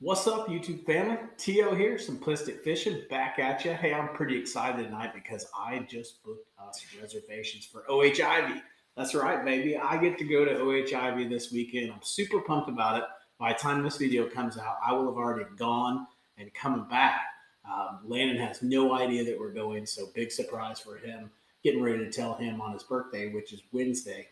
What's up, YouTube family? T.O. here, Simplistic Fishing, back at you. Hey, I'm pretty excited tonight because I just booked us reservations for OH Ivie. That's right, baby. I get to go to OH Ivie this weekend. I'm super pumped about it. By the time this video comes out, I will have already gone and coming back. Landon has no idea that we're going, so big surprise for him. Getting ready to tell him on his birthday, which is Wednesday,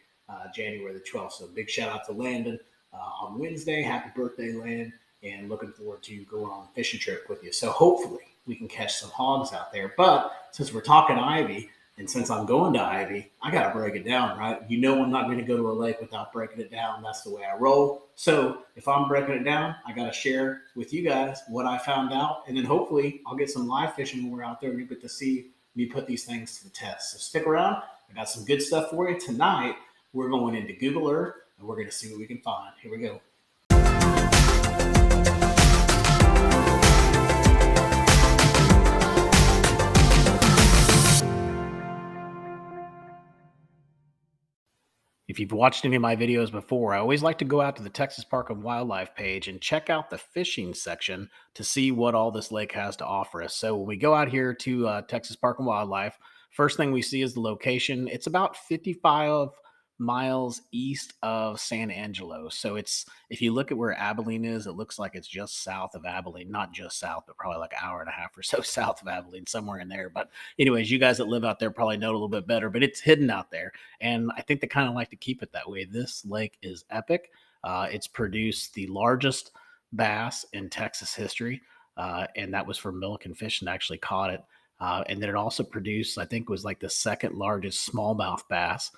January the 12th. So big shout out to Landon on Wednesday. Happy birthday, Landon, and looking forward to going on a fishing trip with you. So hopefully we can catch some hogs out there. But since we're talking Ivie, and since I'm going to Ivie, I got to break it down, right? You know I'm not going to go to a lake without breaking it down. That's the way I roll. So if I'm breaking it down, I got to share with you guys what I found out. And then hopefully I'll get some live fishing when we're out there and you get to see me put these things to the test. So stick around. I got some good stuff for you. Tonight, we're going into Google Earth and we're going to see what we can find. Here we go. If you've watched any of my videos before, I always like to go out to the Texas Park and Wildlife page and check out the fishing section to see what all this lake has to offer us. So when we go out here to Texas Park and Wildlife, first thing we see is the location. It's about 55 miles east of San Angelo. So if you look at where Abilene is, it looks like it's just south of Abilene. Not just south, but probably like an hour and a half or so south of Abilene, somewhere in there. But anyways, you guys that live out there probably know it a little bit better, but it's hidden out there. And I think they kind of like to keep it that way. This lake is epic. It's produced the largest bass in Texas history, and that was for Milliken and Fish and actually caught it. And then it also produced, I think it was like the second largest smallmouth bass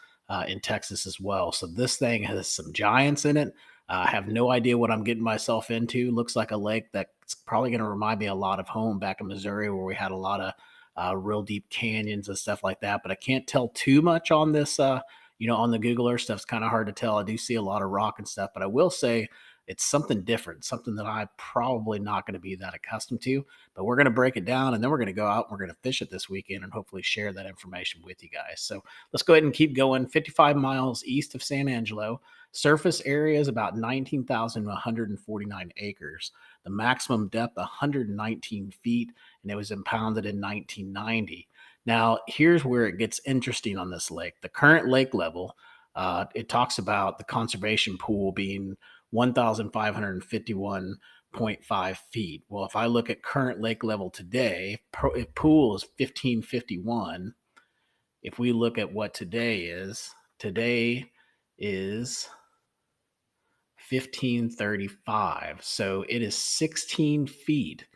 in Texas as well. So this thing has some giants in it. I have no idea what I'm getting myself into. Looks like a lake that's probably going to remind me a lot of home back in Missouri, where we had a lot of real deep canyons and stuff like that. But I can't tell too much on this. On the Google Earth stuff, it's kind of hard to tell. I do see a lot of rock and stuff, but I will say it's something different, something that I'm probably not going to be that accustomed to. But we're going to break it down, and then we're going to go out and we're going to fish it this weekend and hopefully share that information with you guys. So let's go ahead and keep going. 55 miles east of San Angelo. Surface area is about 19,149 acres. The maximum depth, 119 feet, and it was impounded in 1990. Now, here's where it gets interesting on this lake. The current lake level, it talks about the conservation pool being 1,551.5 feet. Well, if I look at current lake level today, pool is 1551. If we look at what today is 1535. So it is 16 feet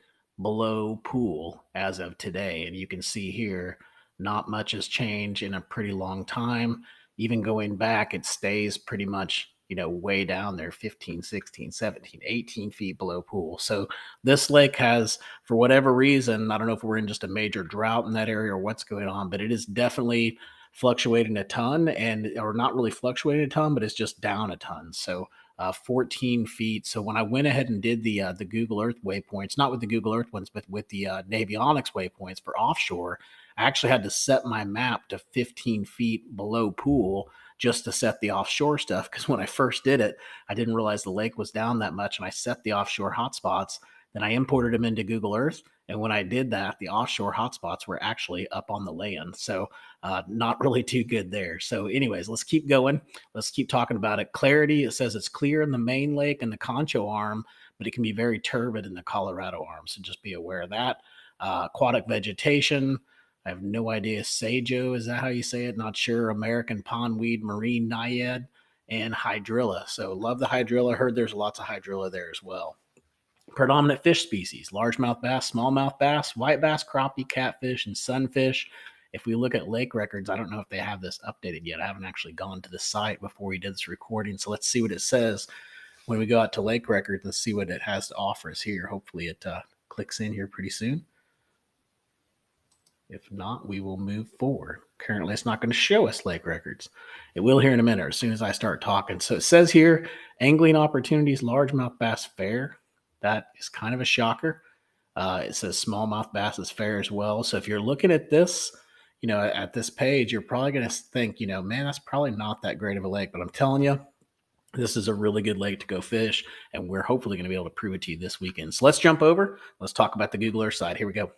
below pool as of today. And you can see here, not much has changed in a pretty long time. Even going back, it stays pretty much, way down there, 15, 16, 17, 18 feet below pool. So this lake has, for whatever reason, I don't know if we're in just a major drought in that area or what's going on, but it is definitely fluctuating a ton, or not really fluctuating a ton, but it's just down a ton. So 14 feet. So when I went ahead and did the Google Earth waypoints, not with the Google Earth ones, but with the Navionics waypoints for offshore, I actually had to set my map to 15 feet below pool just to set the offshore stuff. Because when I first did it, I didn't realize the lake was down that much, and I set the offshore hotspots. Then I imported them into Google Earth. And when I did that, the offshore hotspots were actually up on the land. So not really too good there. So anyways, let's keep going. Let's keep talking about it. Clarity, it says it's clear in the main lake and the Concho arm, but it can be very turbid in the Colorado arm. So just be aware of that. Aquatic vegetation, I have no idea. Sago, is that how you say it? Not sure. American pondweed, marine naiad, and hydrilla. So love the hydrilla. Heard there's lots of hydrilla there as well. Predominant fish species: largemouth bass, smallmouth bass, white bass, crappie, catfish, and sunfish. If we look at lake records, I don't know if they have this updated yet. I haven't actually gone to the site before we did this recording. So let's see what it says when we go out to lake records and see what it has to offer us here. Hopefully it clicks in here pretty soon. If not, we will move forward. Currently, it's not going to show us lake records. It will here in a minute as soon as I start talking. So it says here, angling opportunities, largemouth bass fair. That is kind of a shocker. It says smallmouth bass is fair as well. So if you're looking at this, at this page, you're probably going to think, man, that's probably not that great of a lake. But I'm telling you, This is a really good lake to go fish, and we're hopefully going to be able to prove it to you this weekend. So let's jump over. Let's talk about the Google Earth side. Here we go.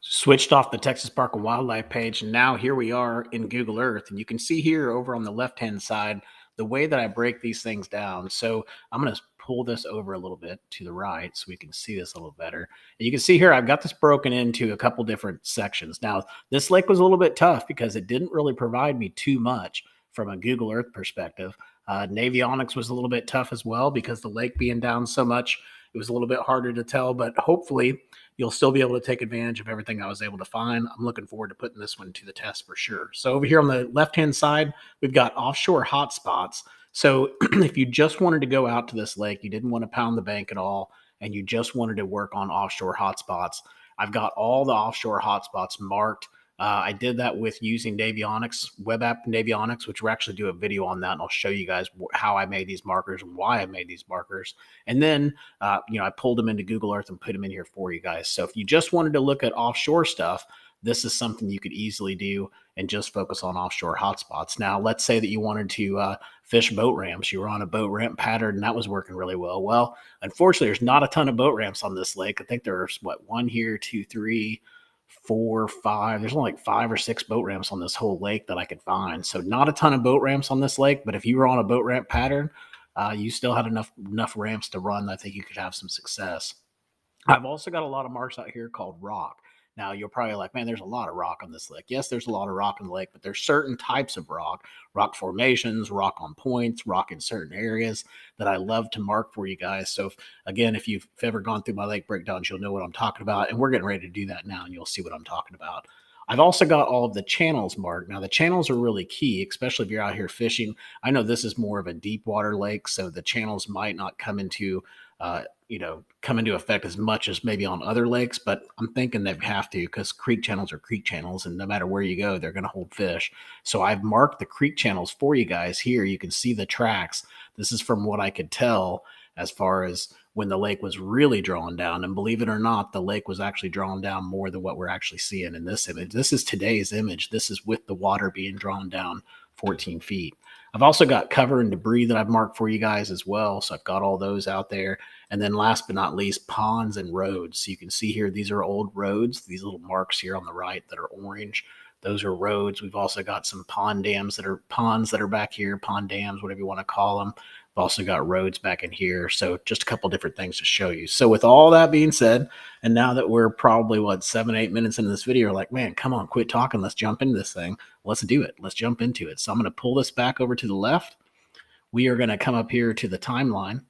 Switched off the Texas Park and Wildlife page, and now here we are in Google Earth. And you can see here over on the left-hand side the way that I break these things down. So I'm going to pull this over a little bit to the right so we can see this a little better. And you can see here I've got this broken into a couple different sections. Now, this lake was a little bit tough because it didn't really provide me too much from a Google Earth perspective. Navionics was a little bit tough as well because the lake being down so much, it was a little bit harder to tell, but hopefully you'll still be able to take advantage of everything I was able to find. I'm looking forward to putting this one to the test for sure. So over here on the left-hand side, we've got offshore hotspots. So if you just wanted to go out to this lake, you didn't want to pound the bank at all, and you just wanted to work on offshore hotspots, I've got all the offshore hotspots marked. I did that with using Navionics, web app Navionics, which we'll actually do a video on that, and I'll show you guys how I made these markers and why I made these markers. And then, I pulled them into Google Earth and put them in here for you guys. So if you just wanted to look at offshore stuff, this is something you could easily do and just focus on offshore hotspots. Now, let's say that you wanted to fish boat ramps. You were on a boat ramp pattern and that was working really well. Well, unfortunately, there's not a ton of boat ramps on this lake. I think there's one here, two, three, four, five. There's only like 5 or 6 boat ramps on this whole lake that I could find. So not a ton of boat ramps on this lake, but if you were on a boat ramp pattern, you still had enough ramps to run. I think you could have some success. I've also got a lot of marks out here called rock. Now, you're probably like, man, there's a lot of rock on this lake. Yes, there's a lot of rock in the lake, but there's certain types of rock formations, rock on points, rock in certain areas that I love to mark for you guys. So, if you've ever gone through my lake breakdowns, you'll know what I'm talking about. And we're getting ready to do that now, and you'll see what I'm talking about. I've also got all of the channels marked. Now, the channels are really key, especially if you're out here fishing. I know this is more of a deep water lake, so the channels might not come into come into effect as much as maybe on other lakes, but I'm thinking they have to because creek channels are creek channels, and no matter where you go, they're going to hold fish. So I've marked the creek channels for you guys here. You can see the tracks. This is from what I could tell as far as when the lake was really drawn down. And believe it or not, the lake was actually drawn down more than what we're actually seeing in this image. This is today's image. This is with the water being drawn down 14 feet. I've also got cover and debris that I've marked for you guys as well. So I've got all those out there. And then last but not least, ponds and roads. So you can see here, these are old roads. These little marks here on the right that are orange, those are roads. We've also got some ponds that are back here, pond dams, whatever you want to call them. We've also got roads back in here. So just a couple different things to show you. So with all that being said, and now that we're probably 7-8 minutes into this video, like, man, come on, quit talking. Let's jump into this thing. Let's do it. Let's jump into it. So I'm going to pull this back over to the left. We are going to come up here to the timeline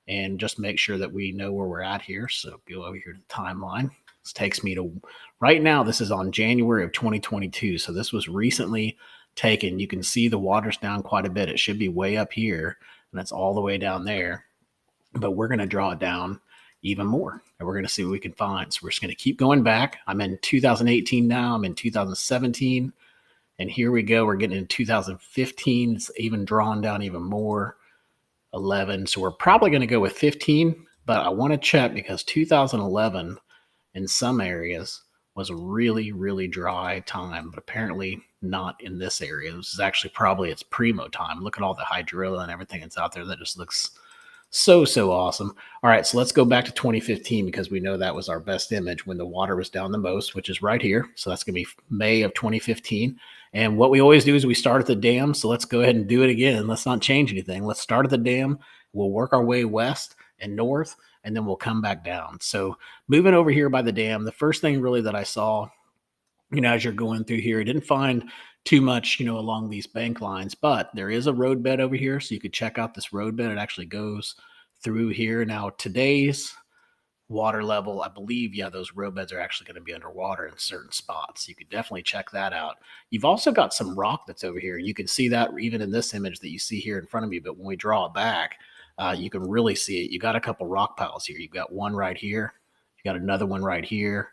and just make sure that we know where we're at here. So go over here to the timeline. This takes me to right now. This is on January of 2022. So this was recently taken. You can see the water's down quite a bit. It should be way up here, and that's all the way down there. But we're going to draw it down even more, and we're going to see what we can find. So we're just going to keep going back. I'm in 2018 now. I'm in 2017. And here we go. We're getting in 2015. It's even drawn down even more. 11. So we're probably going to go with 15, but I want to check because 2011 in some areas was a really, really dry time, but apparently not in this area. This is actually probably its primo time. Look at all the hydrilla and everything that's out there. That just looks so awesome. All right, so let's go back to 2015 because we know that was our best image when the water was down the most, which is right here. So that's going to be May of 2015. And what we always do is we start at the dam. So let's go ahead and do it again. Let's not change anything. Let's start at the dam. We'll work our way west and north, and then we'll come back down. So moving over here by the dam, the first thing really that I saw, as you're going through here, I didn't find too much, along these bank lines, but there is a roadbed over here. So you could check out this roadbed. It actually goes through here. Now, today's water level, I believe, those roadbeds are actually going to be underwater in certain spots. You could definitely check that out. You've also got some rock that's over here. You can see that even in this image that you see here in front of you, but when we draw it back, you can really see it. You got a couple rock piles here. You've got one right here. You got another one right here.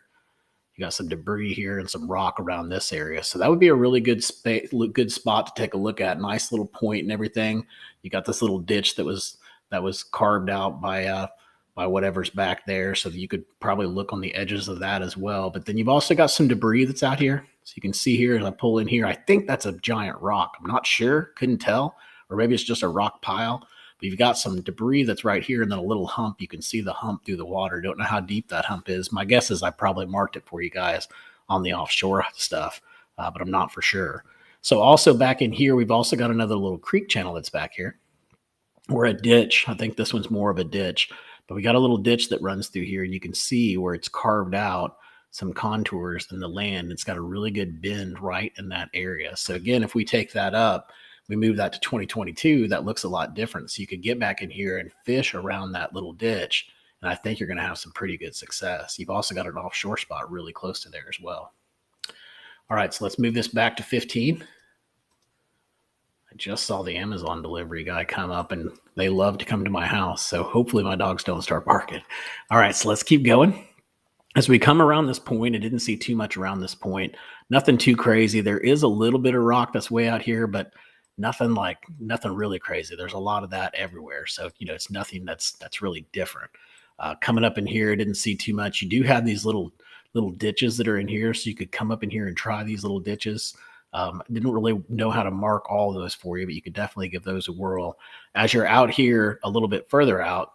You got some debris here and some rock around this area. So that would be a really good spot to take a look at. Nice little point and everything. You got this little ditch that was carved out by whatever's back there. So that you could probably look on the edges of that as well. But then you've also got some debris that's out here. So you can see here as I pull in here, I think that's a giant rock. I'm not sure, couldn't tell. or maybe it's just a rock pile. But you've got some debris that's right here, and then a little hump. You can see the hump through the water. Don't know how deep that hump is. My guess is I probably marked it for you guys on the offshore stuff, but I'm not for sure. So also back in here, we've also got another little creek channel that's back here, or a ditch. I think this one's more of a ditch, but we got a little ditch that runs through here, and you can see where it's carved out some contours in the land. It's got a really good bend right in that area. So again, if we take that up, we move that to 2022, that looks a lot different. So you could get back in here and fish around that little ditch, and I think you're going to have some pretty good success. You've also got an offshore spot really close to there as well. All right, so let's move this back to 15. I just saw the Amazon delivery guy come up, and they love to come to my house. So hopefully my dogs don't start barking. All right, so let's keep going. As we come around this point, I didn't see too much around this point. Nothing too crazy. There is a little bit of rock that's way out here, but nothing really crazy. There's a lot of that everywhere. So, it's nothing that's really different. Coming up in here, didn't see too much. You do have these little ditches that are in here, so you could come up in here and try these little ditches. Didn't really know how to mark all of those for you, but you could definitely give those a whirl. As you're out here a little bit further out,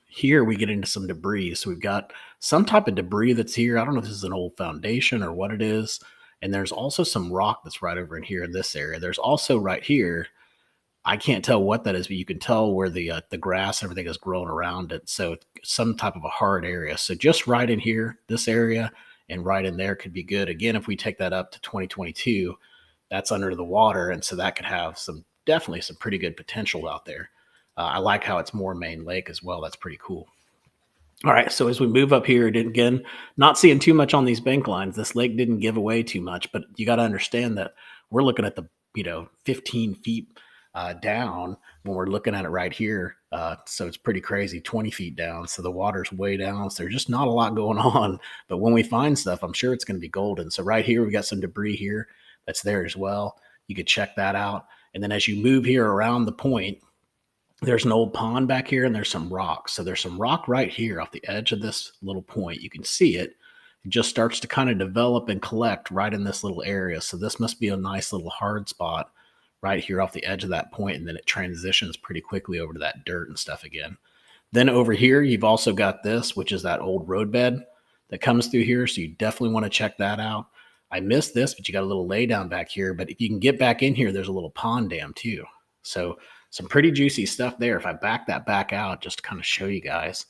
here we get into some debris. So we've got some type of debris that's here. I don't know if this is an old foundation or what it is. And there's also some rock that's right over in here in this area. There's also right here, I can't tell what that is, but you can tell where the grass, everything is grown around it. So some type of a hard area. So just right in here, this area, and right in there could be good. Again, if we take that up to 2022, that's under the water. And so that could have definitely some pretty good potential out there. I like how it's more main lake as well. That's pretty cool. All right, so as we move up here, again, not seeing too much on these bank lines. This lake didn't give away too much, but you got to understand that we're looking at the 15 feet down when we're looking at it right here. So it's pretty crazy, 20 feet down. So the water's way down. So there's just not a lot going on. But when we find stuff, I'm sure it's going to be golden. So right here, we got some debris here that's there as well. You could check that out. And then as you move here around the point, there's an old pond back here, and there's some rocks. So there's some rock right here off the edge of this little point. You can see it. It just starts to kind of develop and collect right in this little area. So this must be a nice little hard spot right here off the edge of that point, and then it transitions pretty quickly over to that dirt and stuff again. Then over here, you've also got this, which is that old roadbed that comes through here. So you definitely want to check that out. I missed this, but you got a little laydown back here. But if you can get back in here, there's a little pond dam too. So some pretty juicy stuff there. If I back that back out, just to kind of show you guys,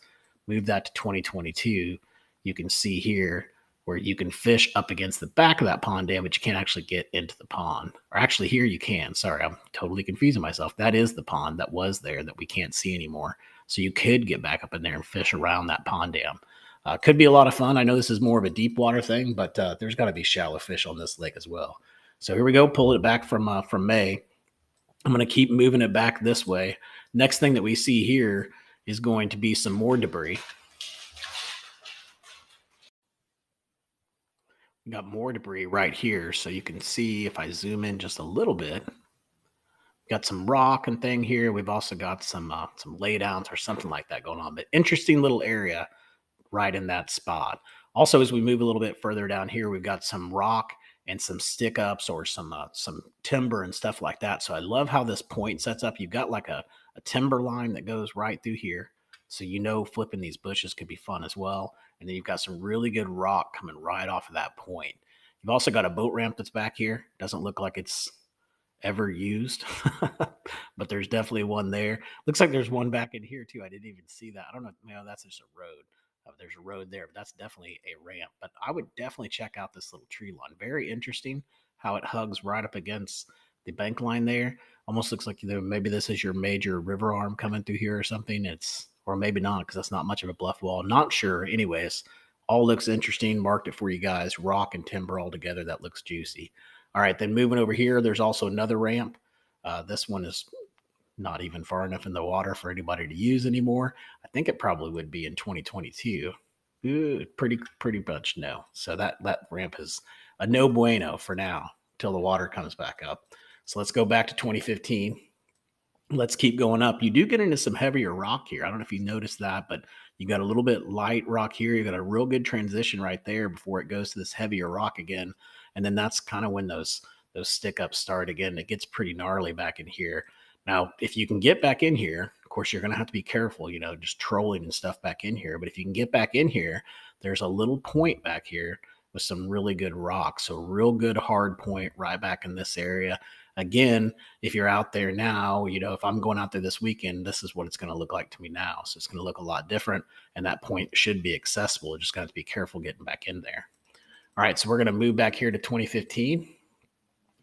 move that to 2022, you can see here where you can fish up against the back of that pond dam, but you can't actually get into the pond. Or actually here you can. Sorry, I'm totally confusing myself. That is the pond that was there that we can't see anymore. So you could get back up in there and fish around that pond dam. Could be a lot of fun. I know this is more of a deep water thing, but there's got to be shallow fish on this lake as well. So here we go, pull it back from May. I'm going to keep moving it back this way. Next thing that we see here is going to be some more debris. We got more debris right here. So you can see if I zoom in just a little bit, got some rock and thing here. We've also got some laydowns or something like that going on, but interesting little area right in that spot. Also, as we move a little bit further down here, we've got some rock and some stick ups or some timber and stuff like that. So I love how this point sets up. You've got like a timber line that goes right through here. So flipping these bushes could be fun as well. And then you've got some really good rock coming right off of that point. You've also got a boat ramp that's back here. Doesn't look like it's ever used, but there's definitely one there. Looks like there's one back in here too. I didn't even see that. I don't know. That's just a road. There's a road there, but that's definitely a ramp. But I would definitely check out this little tree line. Very interesting how it hugs right up against the bank line there. Almost looks like maybe this is your major river arm coming through here or something. Or maybe not, because that's not much of a bluff wall. Not sure. Anyways, all looks interesting. Marked it for you guys. Rock and timber all together. That looks juicy. All right, then moving over here, there's also another ramp. This one is not even far enough in the water for anybody to use anymore. I think it probably would be in 2022. Pretty much no. So that ramp is a no bueno for now till the water comes back up. So let's go back to 2015. Let's keep going up. You do get into some heavier rock here. I don't know if you noticed that, but you got a little bit light rock here. You got a real good transition right there before it goes to this heavier rock again. And then that's kind of when those stick ups start again. It gets pretty gnarly back in here. Now, if you can get back in here, of course, you're going to have to be careful, just trolling and stuff back in here. But if you can get back in here, there's a little point back here with some really good rocks. So, real good hard point right back in this area. Again, if you're out there now, if I'm going out there this weekend, this is what it's going to look like to me now. So, it's going to look a lot different. And that point should be accessible. You just got to be careful getting back in there. All right. So, we're going to move back here to 2015.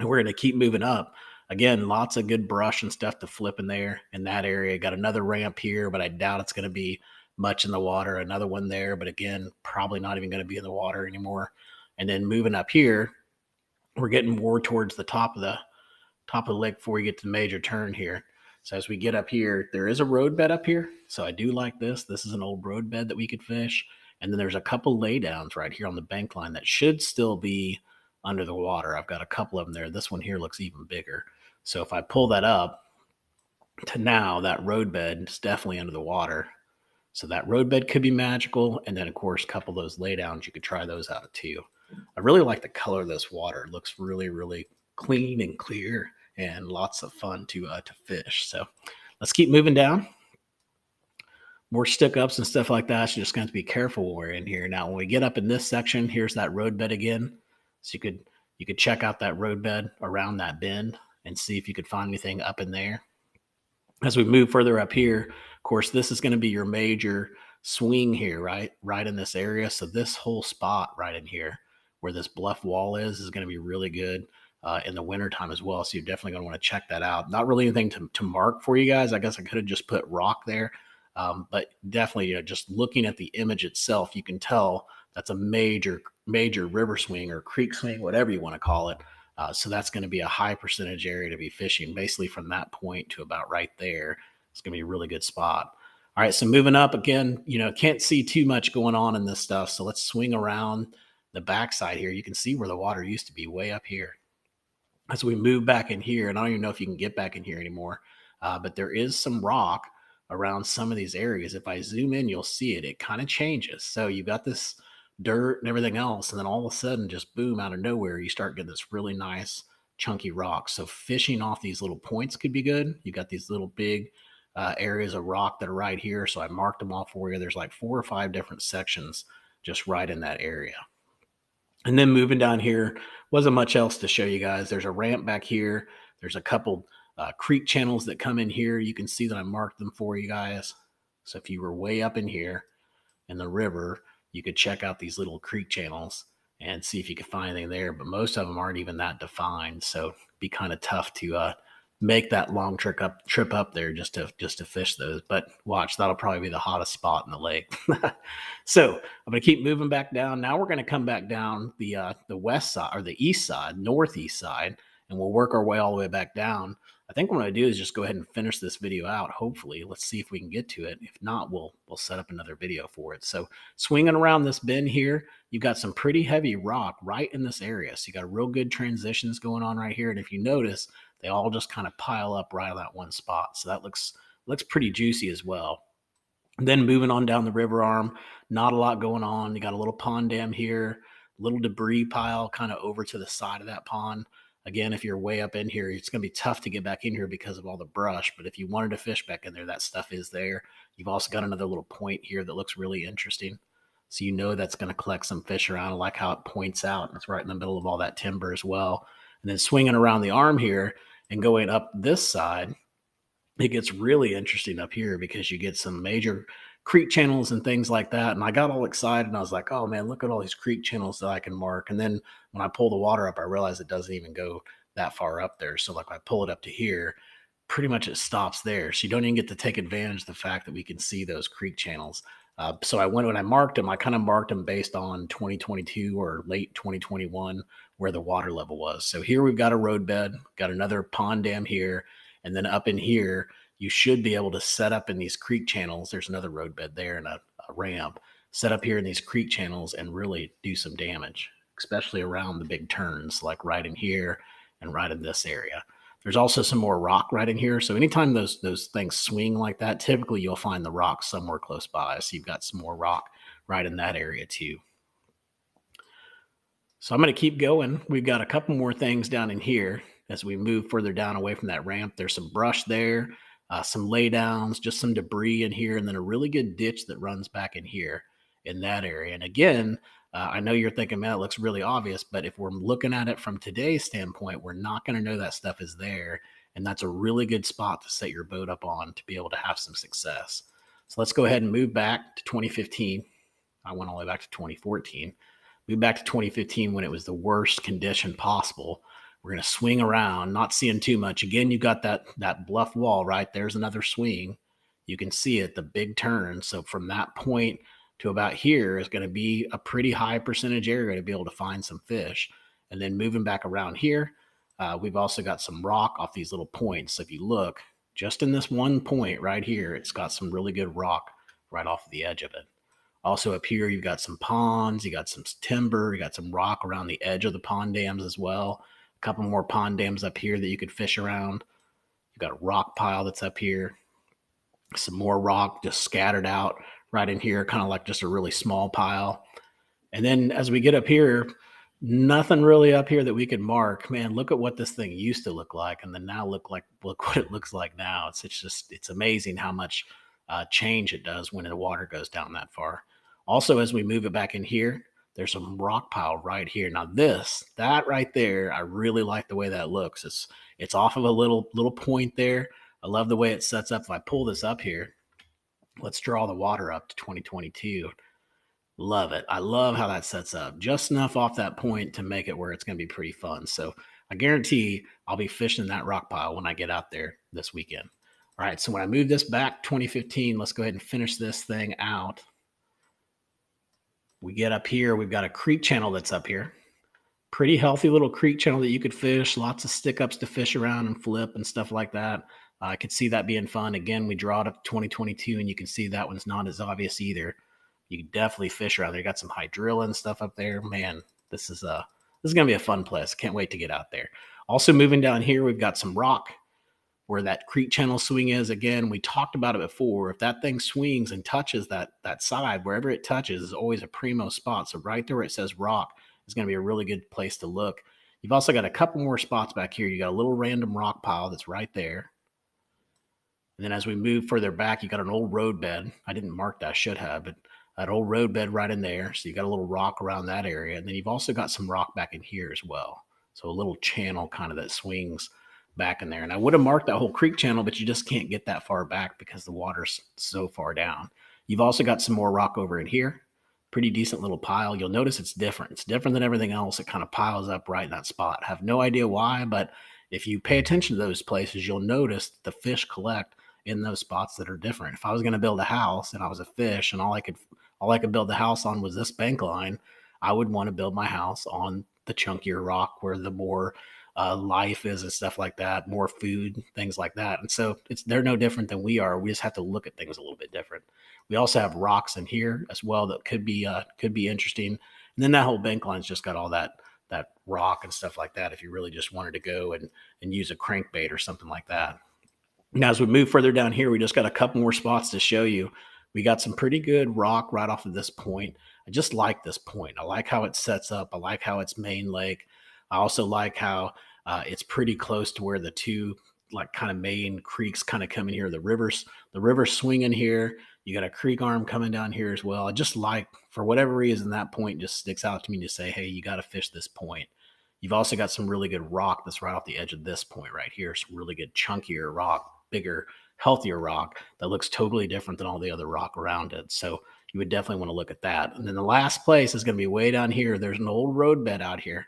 And we're going to keep moving up. Again, lots of good brush and stuff to flip in there in that area. Got another ramp here, but I doubt it's going to be much in the water. Another one there, but again, probably not even going to be in the water anymore. And then moving up here, we're getting more towards the top of the lake before we get to the major turn here. So as we get up here, there is a road bed up here. So I do like this. This is an old road bed that we could fish. And then there's a couple laydowns right here on the bank line that should still be under the water. I've got a couple of them there. This one here looks even bigger. So if I pull that up to now, that road bed is definitely under the water. So that road bed could be magical. And then, of course, a couple of those laydowns, you could try those out too. I really like the color of this water. It looks really, really clean and clear and lots of fun to fish. So let's keep moving down. More stick ups and stuff like that. So just going to be careful when we're in here. Now, when we get up in this section, here's that road bed again. So you could check out that road bed around that bend and see if you could find anything up in there. As we move further up here, of course, this is going to be your major swing here, right in this area. So this whole spot right in here where this bluff wall is going to be really good in the wintertime as well. So you're definitely going to want to check that out. Not really anything to mark for you guys. I guess I could have just put rock there. But definitely, just looking at the image itself, you can tell that's a major river swing or creek swing, whatever you want to call it. So that's going to be a high percentage area to be fishing, basically from that point to about right there. It's going to be a really good spot. All right, so moving up again, can't see too much going on in this stuff. So let's swing around the backside here. You can see where the water used to be way up here. As we move back in here, and I don't even know if you can get back in here anymore, but there is some rock around some of these areas. If I zoom in, you'll see it. It kind of changes. So you've got this dirt and everything else, and then all of a sudden, just boom, out of nowhere, you start getting this really nice chunky rock. So fishing off these little points could be good. You got these little big areas of rock that are right here. So I marked them all for you. There's like 4 or 5 different sections just right in that area. And then moving down here, wasn't much else to show you guys. There's a ramp back here. There's a couple creek channels that come in here. You can see that I marked them for you guys. So if you were way up in here in the river, you could check out these little creek channels and see if you could find anything there. But most of them aren't even that defined. So it'd be kind of tough to make that long trip up there just to fish those. But watch, that'll probably be the hottest spot in the lake. So I'm going to keep moving back down. Now we're going to come back down the west side or the east side, northeast side, and we'll work our way all the way back down. I think what I'm going to do is just go ahead and finish this video out. Hopefully, let's see if we can get to it. If not, we'll set up another video for it. So swinging around this bend here, you've got some pretty heavy rock right in this area. So you got real good transitions going on right here. And if you notice, they all just kind of pile up right on that one spot. So that looks pretty juicy as well. And then moving on down the river arm, not a lot going on. You got a little pond dam here, little debris pile kind of over to the side of that pond. Again, if you're way up in here, it's going to be tough to get back in here because of all the brush. But if you wanted to fish back in there, that stuff is there. You've also got another little point here that looks really interesting. So that's going to collect some fish around. I like how it points out. It's right in the middle of all that timber as well. And then swinging around the arm here and going up this side, it gets really interesting up here because you get some major creek channels and things like that. And I got all excited and I was like, oh man, look at all these creek channels that I can mark. And then when I pull the water up, I realize it doesn't even go that far up there. So like I pull it up to here, pretty much it stops there. So you don't even get to take advantage of the fact that we can see those creek channels. So when I marked them, I kind of marked them based on 2022 or late 2021, where the water level was. So here we've got a road bed, got another pond dam here. And then up in here, you should be able to set up in these creek channels. There's another road bed there and a ramp. Set up here in these creek channels and really do some damage, especially around the big turns, like right in here and right in this area. There's also some more rock right in here. So anytime those things swing like that, typically you'll find the rock somewhere close by. So you've got some more rock right in that area too. So I'm going to keep going. We've got a couple more things down in here. As we move further down away from that ramp, there's some brush there, some laydowns, just some debris in here, and then a really good ditch that runs back in here in that area. And again, I know you're thinking, man, it looks really obvious, but if we're looking at it from today's standpoint, we're not going to know that stuff is there. And that's a really good spot to set your boat up on to be able to have some success. So let's go ahead and move back to 2015. I went all the way back to 2014. Move back to 2015 when it was the worst condition possible. We're going to swing around, not seeing too much. Again, you got that bluff wall, right? There's another swing. You can see it, the big turn. So from that point to about here is going to be a pretty high percentage area to be able to find some fish. And then moving back around here, we've also got some rock off these little points. So if you look just in this one point right here, it's got some really good rock right off the edge of it. Also up here, you've got some ponds, you got some timber, you got some rock around the edge of the pond dams as well. A couple more pond dams up here that you could fish around. You've got a rock pile that's up here. Some more rock just scattered out right in here, kind of like just a really small pile. And then as we get up here, nothing really up here that we could mark. Man, look at what this thing used to look like, and then now look what it looks like now. It's amazing how much change it does when the water goes down that far. Also, as we move it back in here, there's some rock pile right here. Now that right there, I really like the way that looks. It's off of a little point there. I love the way it sets up. If I pull this up here, let's draw the water up to 2022. Love it. I love how that sets up. Just enough off that point to make it where it's going to be pretty fun. So I guarantee I'll be fishing that rock pile when I get out there this weekend. All right, so when I move this back 2015, let's go ahead and finish this thing out. We get up here, we've got a creek channel that's up here. Pretty healthy little creek channel that you could fish, lots of stick ups to fish around and flip and stuff like that. I could see that being fun. Again, we draw it up to 2022, and you can see that one's not as obvious either. You can definitely fish around there. You got some hydrilla and stuff up there. Man, this is gonna be a fun place. Can't wait to get out there. Also moving down here, we've got some rock where that creek channel swing is. Again, we talked about it before. If that thing swings and touches that side, wherever it touches is always a primo spot. So right there where it says rock is going to be a really good place to look. You've also got a couple more spots back here. You got a little random rock pile that's right there. And then as we move further back, you got an old road bed. I didn't mark that, I should have, but that old road bed right in there. So you got a little rock around that area. And then you've also got some rock back in here as well. So a little channel kind of that swings back in there. And I would have marked that whole creek channel, but you just can't get that far back because the water's so far down. You've also got some more rock over in here. Pretty decent little pile. You'll notice it's different. It's different than everything else. It kind of piles up right in that spot. I have no idea why, but if you pay attention to those places, you'll notice the fish collect in those spots that are different. If I was going to build a house and I was a fish and all I could build the house on was this bank line, I would want to build my house on the chunkier rock where the more life is and stuff like that, more food, things like that. And so they're no different than we are. We just have to look at things a little bit different. We also have rocks in here as well that could be interesting. And then that whole bank line's just got all that rock and stuff like that if you really just wanted to go and use a crankbait or something like that. Now, as we move further down here, we just got a couple more spots to show you. We got some pretty good rock right off of this point. I just like this point. I like how it sets up. I like how it's main lake. I also like how it's pretty close to where the two like kind of main creeks kind of come in here. The river's swinging here. You got a creek arm coming down here as well. I just like, for whatever reason, that point just sticks out to me to say, hey, you got to fish this point. You've also got some really good rock that's right off the edge of this point right here. Some really good chunkier rock, bigger, healthier rock that looks totally different than all the other rock around it. So you would definitely want to look at that. And then the last place is going to be way down here. There's an old road bed out here.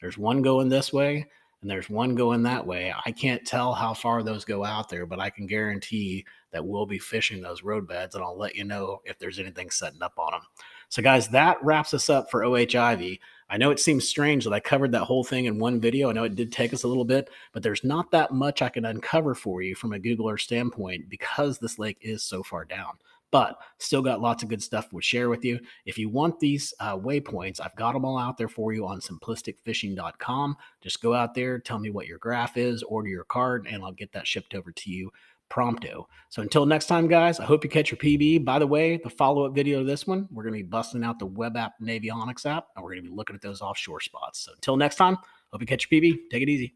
There's one going this way and there's one going that way. I can't tell how far those go out there, but I can guarantee that we'll be fishing those road beds, and I'll let you know if there's anything setting up on them. So guys, that wraps us up for OH Ivie. I know it seems strange that I covered that whole thing in one video. I know it did take us a little bit, but there's not that much I can uncover for you from a Google Earth standpoint because this lake is so far down. But still got lots of good stuff to share with you. If you want these waypoints, I've got them all out there for you on simplisticfishing.com. Just go out there, tell me what your graph is, order your card, and I'll get that shipped over to you prompto. So until next time, guys, I hope you catch your PB. By the way, the follow-up video to this one, we're going to be busting out the web app Navionics app, and we're going to be looking at those offshore spots. So until next time, hope you catch your PB. Take it easy.